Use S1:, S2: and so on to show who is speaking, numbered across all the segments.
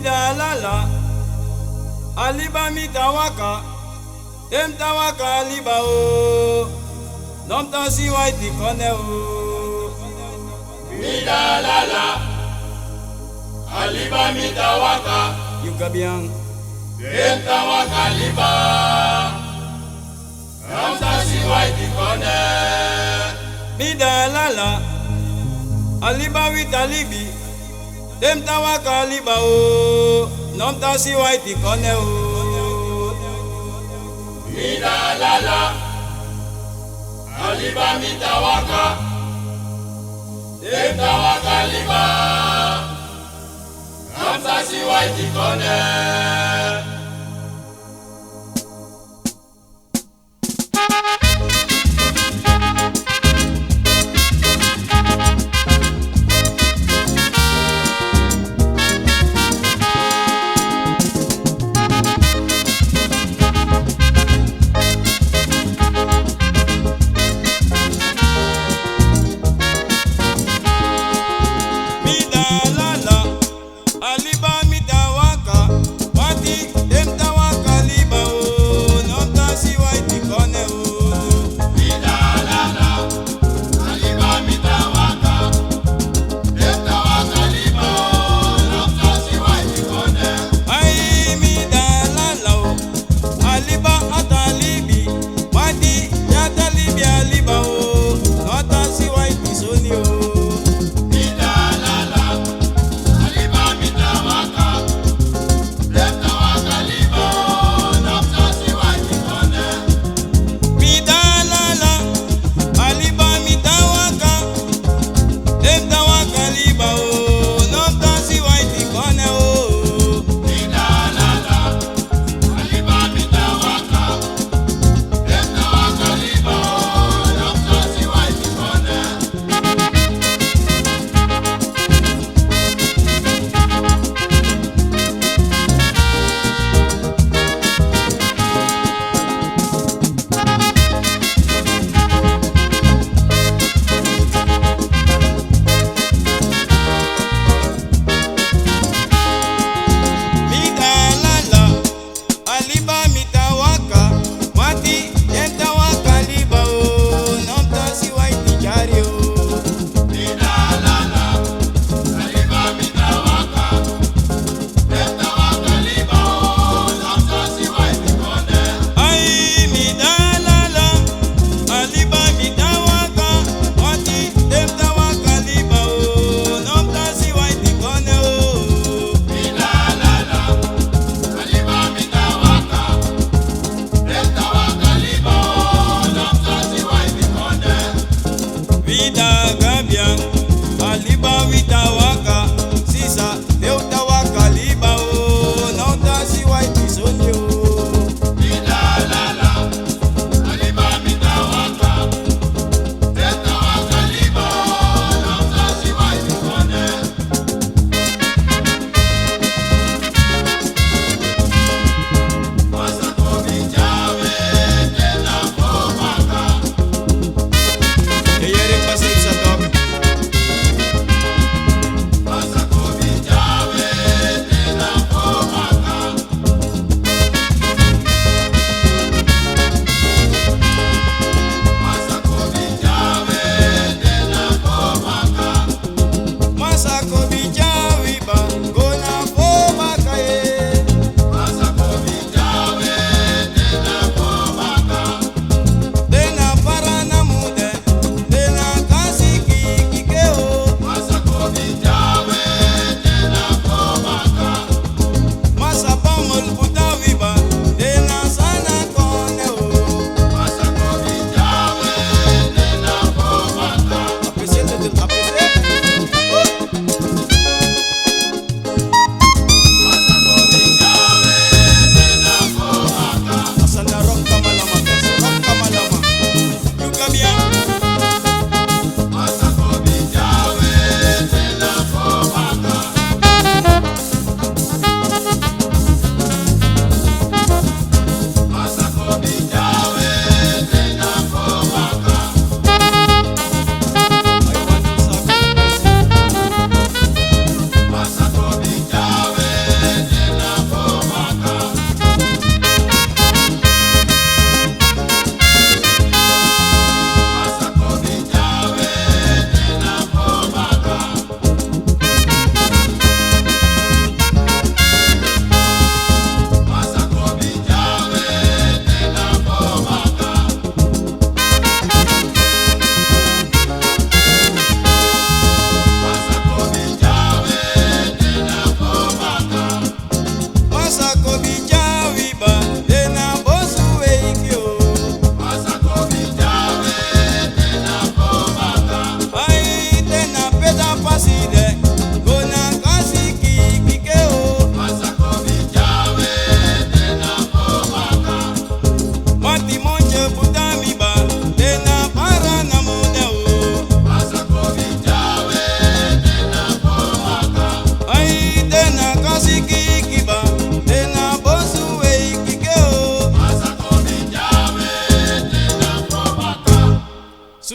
S1: Mida lala, aliba mi tawaka, tem tawaka aliba o, nom ta si waiti kone o.
S2: Mida lala, aliba mi tawaka,
S1: Yuka bien,
S2: tem tawaka aliba, nom ta si waiti kone.
S1: Mida lala, aliba witalibi, tem tawaka aliba o, nom ta si waiti kone o.
S2: Mida lala, aliba mi tawaka, tem tawaka aliba, nom ta si waiti kone.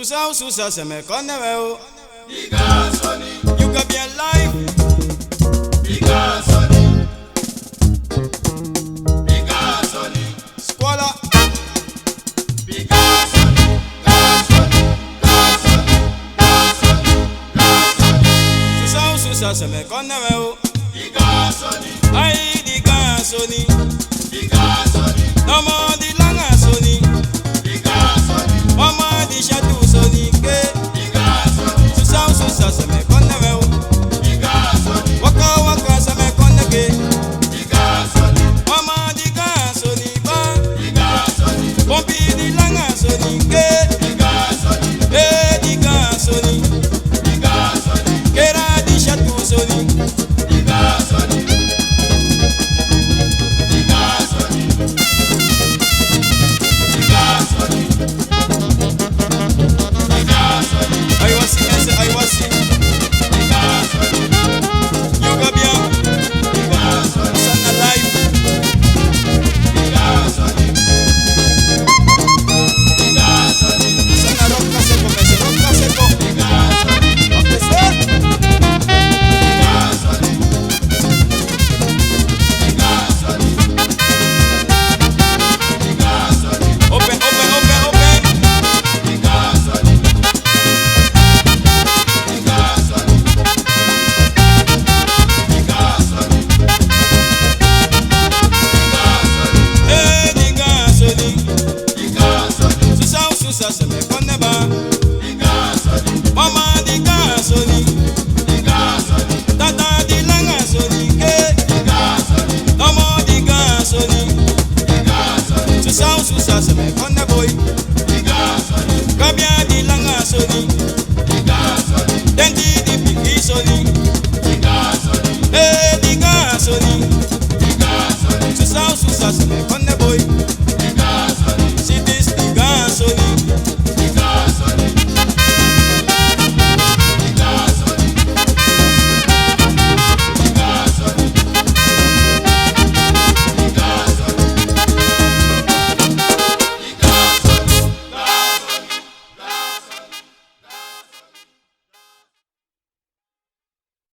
S1: Susa se me coneve.
S2: Bigger Sonny.
S1: You can be alive.
S2: Bigger Sonny. Bigger Sonny.
S1: Squala.
S2: Bigger Sonny.
S1: Susa se me coneve.
S2: Bigger Sonny.
S1: Ay, diga Sonny.
S2: Bigger Sonny.
S1: No more di langa Sonny.
S2: Bigger Sonny.
S1: Mama di chatu Sonny ke.
S2: Bigger Sonny.
S1: Susa se me coneve.
S2: Bigger Sonny.
S1: Waka se me coneve.
S2: Bigger Sonny.
S1: Mama di ga Sonny ba.
S2: Bigger Sonny.
S1: Pompi di langa Sonny ke.
S2: Bigger Sonny.
S1: Eh, diga Sonny.
S2: Bigger Sonny.
S1: Kera di chatu Sonny.
S2: Bigger Sonny. Bigger Sonny. Bigger Sonny. Bigger Sonny.
S1: I was in.
S2: Bigger Sonny.
S1: Yoga bien.
S2: Bigger Sonny.
S1: Sana life.
S2: Bigger Sonny. Bigger Sonny.
S1: Sana roca seco.
S2: Bigger Sonny.
S1: Roca seco.
S2: Bigger Sonny. Bigger Sonny. Bigger Sonny.
S1: Open.
S2: Bigger Sonny. Bigger Sonny. Bigger Sonny. Bigger Sonny.
S1: Eh, diga Sonny.
S2: Bigger Sonny.
S1: Susa se me coneva.
S2: Bigger Sonny.
S1: Mama diga Sonny.
S2: Bigger Sonny.
S1: Tata di langa Sonny ke.
S2: Bigger Sonny.
S1: No more diga Sonny.
S2: Bigger Sonny.
S1: Susa se me coneva boy.
S2: Bigger Sonny.
S1: Kabia di langa Sonny.
S2: Bigger Sonny.
S1: Denti di piki Sonny.
S2: Bigger Sonny.
S1: Eh, diga Sonny.
S2: Bigger Sonny.
S1: Susa se me coneva.